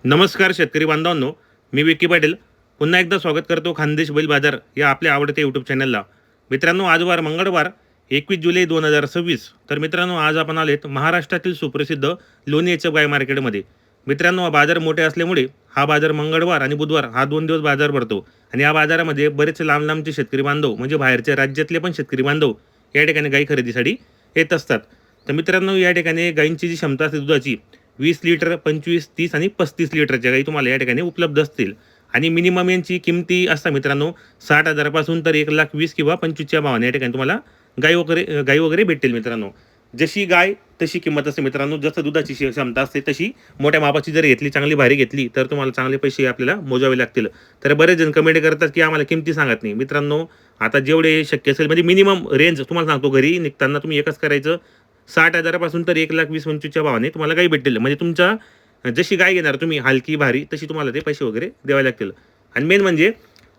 नमस्कार शेतकरी बांधवांनो, मी विक्की पाटील पुन्हा एकदा स्वागत करतो खानदेश बैल बाजार या आपल्या आवडत्या यूट्यूब चॅनलला. मित्रांनो, आज वार मंगळवार 21 जुलै 2026. तर मित्रांनो, आज आपण आलेत महाराष्ट्रातील सुप्रसिद्ध लोणी एच गाय मार्केटमध्ये. मित्रांनो, हा बाजार मोठे असल्यामुळे हा बाजार मंगळवार आणि बुधवार हा 2 दिवस बाजार भरतो आणि या बाजारामध्ये बरेच लांब लांबचे शेतकरी बांधव म्हणजे बाहेरच्या राज्यातले पण शेतकरी बांधव या ठिकाणी गाई खरेदीसाठी येत असतात. तर मित्रांनो, या ठिकाणी गायींची जी क्षमता असते दुधाची 20 लिटर, 25, 30 आणि 35 लिटरच्या गाई तुम्हाला या ठिकाणी उपलब्ध असतील. आणि मिनिमम यांची किमती असतात मित्रांनो 60,000 पासून तर 1,20,000 किंवा 25च्या भावाने या ठिकाणी तुम्हाला गाई वगैरे भेटतील. मित्रांनो, जशी गाय तशी किंमत असते. मित्रांनो, जसं दुधाची क्षमता असते तशी मोठ्या मापाची जर घेतली, चांगली भारी घेतली तर तुम्हाला चांगले पैसे आपल्याला मोजावे लागतील. तर बरेच जण कमेंट करतात की आम्हाला किमती सांगत नाही. मित्रांनो, आता जेवढे शक्य असेल म्हणजे मिनिमम रेंज तुम्हाला सांगतो, घरी निघताना तुम्ही एकच करायचं, 60,000 पासून तर 1,20,000-25च्या भावाने तुम्हाला गाई भेटतील. म्हणजे तुमच्या जशी गाय घेणार तुम्ही हलकी भारी तशी तुम्हाला ते पैसे वगैरे द्यावे लागतील. आणि मेन म्हणजे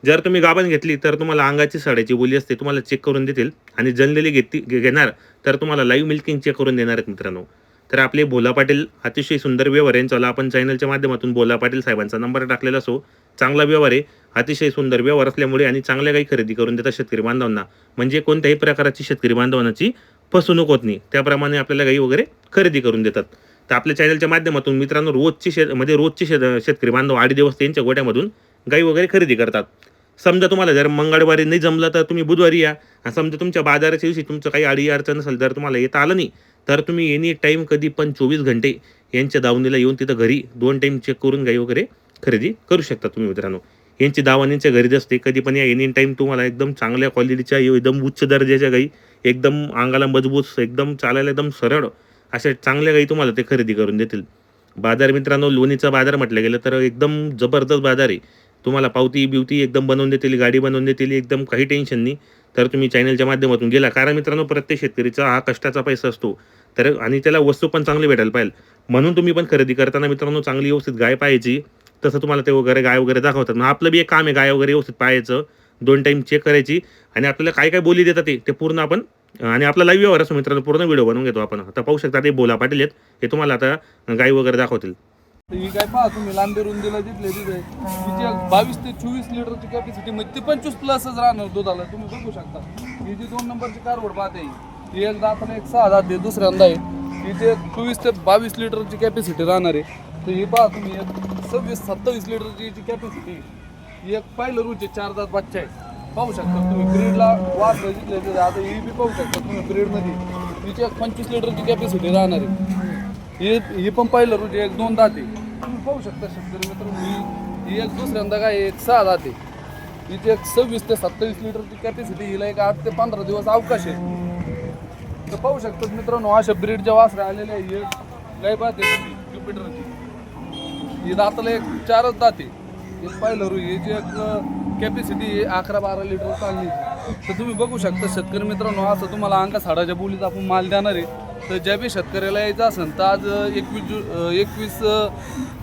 जर तुम्ही गाभण घेतली तर तुम्हाला अंगाची साड्याची बोली असते, तुम्हाला चेक करून देतील. आणि जनरली घेणार तर तुम्हाला लाईव्ह मिल्किंग चेक करून देणार आहेत. मित्रांनो, तर आपले भोला पाटील अतिशय सुंदर व्यवहार यांच्याला आपण चॅनलच्या माध्यमातून भोला पाटील साहेबांचा नंबर टाकलेला असो. चांगला व्यवहार आहे, अतिशय सुंदर व्यवहार असल्यामुळे आणि चांगल्या गाई खरेदी करून देतात शेतकरी बांधवांना. म्हणजे कोणत्याही प्रकारची शेतकरी बांधवांची फसवणूक होत नाही, त्याप्रमाणे आपल्याला गाई वगैरे खरेदी करून देतात. तर आपल्या चॅनलच्या माध्यमातून मित्रांनो रोजचे शेतकरी बांधव 8 दिवस त्यांच्या गोट्यामधून गाई वगैरे खरेदी करतात. समजा तुम्हाला जर मंगळवारी नाही जमलं तर तुम्ही बुधवारी या. आणि समजा तुमच्या बाजाराच्या दिवशी तुमचं काही अडी अडचण असेल, जर तुम्हाला येता आलं नाही तर तुम्ही एनी टाईम कधी पण 24 घंटे यांच्या दावणीला येऊन तिथं घरी 2 टाईम चेक करून गाई वगैरे खरेदी करू शकता तुम्ही. मित्रांनो, यांची दावणींच्या घरीच असते. कधी पण या एनी टाईम तुम्हाला एकदम चांगल्या क्वालिटीच्या एकदम उच्च दर्जाच्या गाई, एकदम अंगाला मजबूत, एकदम चालायला एकदम सरळ अशा चांगल्या गाई तुम्हाला ते खरेदी करून देतील. बाजार मित्रांनो, लोणीचा बाजार म्हटलं गेलं तर एकदम जबरदस्त बाजार आहे. तुम्हाला पावती बिवती एकदम बनवून देतील, गाडी बनवून देतील, एकदम काही टेन्शन नाही. तर तुम्ही चॅनलच्या माध्यमातून गेला, कारण मित्रांनो प्रत्येक शेतकरीचा हा कष्टाचा पैसा असतो. तर आणि त्याला वस्तू पण चांगली भेटायला पाहिजे. म्हणून तुम्ही पण खरेदी करताना मित्रांनो चांगली व्यवस्थित गाय पाहायची. तसं तुम्हाला ते वगैरे गाय वगैरे दाखवतात. मग आपलं बी एक काम आहे, गाय वगैरे व्यवस्थित पाहायचं, 2 टाईम चेक करायची. आणि आपल्याला काय काय बोली देतात ते पूर्ण आपण आणि आपला लाईव्ह व्यवहार असतो मित्रांनो, पूर्ण व्हिडिओ बनवून घेतो आपण. आता पाहू शकता ते भोला पाटील आहेत, हे तुम्हाला आता गाई वगैरे दाखवतील. ही काय पहा तुम्ही लांबी रुंदीला जिथले तिथे तिची 22 ते 24 लिटरची कॅपॅसिटी म्हणजे ती 25 प्लसच राहणार दुधाला. तुम्ही बघू शकता ही जी 2 नंबरची कारवड पाहते, ही एकदा आपण एक 6 दात आहे, दुसऱ्यांदा आहे. ही ते 24 ते 22 लिटरची कॅपॅसिटी राहणार आहे. तर ही पहा तुम्ही एक 26-27 लिटरची जी कॅपॅसिटी, ही एक पहिलं रुचे 4 दात बच्चा आहे. पाहू शकता तुम्ही ब्रीडला वास जिथले तिथे. आता ही बी पाहू शकता तुम्ही ब्रीडमध्ये तिची एक 25 लिटरची कॅपॅसिटी राहणार आहे. ही पण पहिलं रुचे एक 2 दात आहे. तुम्ही पाहू शकता शेतकरी मित्रांनो, ही एक दुसऱ्यांदा काय एक 6 दात आहे. हिची एक 26 ते 27 लिटरची कॅपॅसिटी, हिला एक 8 ते 15 दिवस अवकाश आहे. तर पाहू शकतात मित्रांनो अशा ब्रीडच्या वासऱ्या आलेल्या आहे. एक गाय पाहते ज्युपिटरची, ही दाताला एक 4च दात आहे. एक पाहिलं रू याची एक कॅपॅसिटी 11-12 लिटर चालली. तर तुम्ही बघू शकता शेतकरी मित्रांनो, असं तुम्हाला अंगा साडाच्या बोलीत आपण माल देणार आहे. तर ज्या बी शेतकऱ्याला यायचं असेल तर आज 21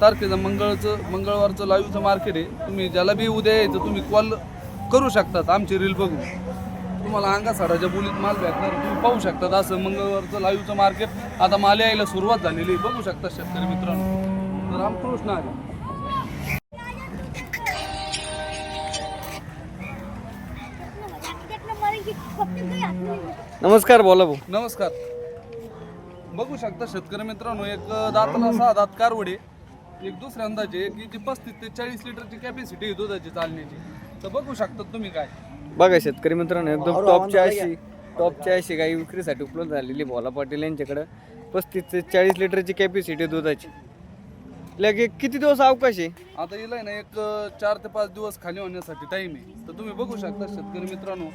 तारखेचं मंगळवारचं लाईव्हचं मार्केट आहे. तुम्ही ज्याला बी उद्या यायचं तुम्ही कॉल करू शकतात. आमची रील बघून तुम्हाला अंगा साडाच्या बोलीत माल भेटणार. तुम्ही पाहू शकतात असं मंगळवारचं लाईव्हचं मार्केट आता माल यायला सुरुवात झालेली आहे. बघू शकता शेतकरी मित्रांनो. तर रामकृष्ण आहे. नमस्कार, बोला भाऊ. नमस्कार. बघू शकता शेतकरी मित्रांनो, एक दाताला 6 दात कारवडे, एक दुसऱ्यांदाचे की जी 35 ते 40 लिटरची कॅपॅसिटी आहे दुधाची चालण्याची. तर बघू शकता तुम्ही काय बघा शेतकरी मित्रांनो, एकदम टॉपच्या अशी गाई विक्रीसाठी उपलब्ध झालेली भोला पाटील यांच्याकडे 35 ते 40 लिटरची कॅपॅसिटी दुधाची. लगे किती दिवस अवकाश आहे? आता हिला आहे ना एक 4 ते 5 दिवस खाली होण्यासाठी टाईम आहे. तर तुम्ही बघू शकता शेतकरी मित्रांनो,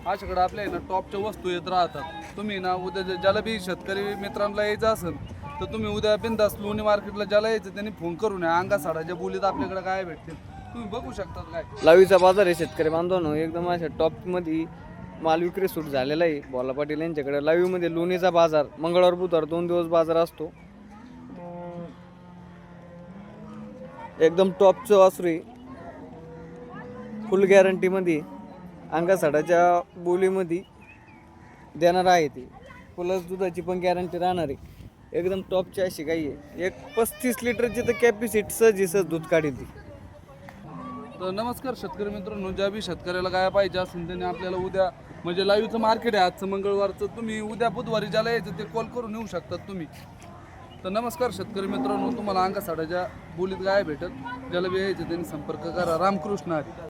अशाकडे आपल्या ना टॉपच्या वस्तू येत राहतात. तुम्ही ना उद्या ज्याला बी शेतकरी मित्रांना यायचं असेल तर तुम्ही उद्या बिंदास लोणी मार्केटला ज्याला यायचं त्यांनी फोन करून या. अंगा साडाच्या बोलीत आपल्याकडे काय भेटतील तुम्ही बघू शकता. काय लावीचा बाजार आहे शेतकरी बांधवांनो, एकदम अशा टॉपमध्ये माल विक्री सूट झालेला आहे भोला पाटील यांच्याकडे. लाईव्हमध्ये लोणीचा बाजार मंगळवार बुधवार 2 दिवस बाजार असतो. एकदम टॉपचं वासरू आहे, फुल गॅरंटीमध्ये अंगा साडाच्या बोलीमध्ये देणार आहे. ते प्लस दुधाची पण गॅरंटी राहणार आहे. एकदम टॉपची अशी गाई आहे. एक 35 लिटरची तर कॅपॅसिटी सहज दूध काढेल ती. तर नमस्कार शेतकरी मित्रांनो, ज्या बी शेतकऱ्याला गाय पाहिजे असेल त्यांनी आपल्याला उद्या म्हणजे लाईव्हचं मार्केट आहे आजचं मंगळवारचं, तुम्ही उद्या बुधवारी ज्याला यायचं ते कॉल करून येऊ शकतात तुम्ही. तर नमस्कार शेतकरी मित्रांनो, तुम्हाला अंगासाडाच्या बोलीत गाय भेटल, ज्याला बी यायचं त्यांनी संपर्क करा. रामकृष्ण हरी.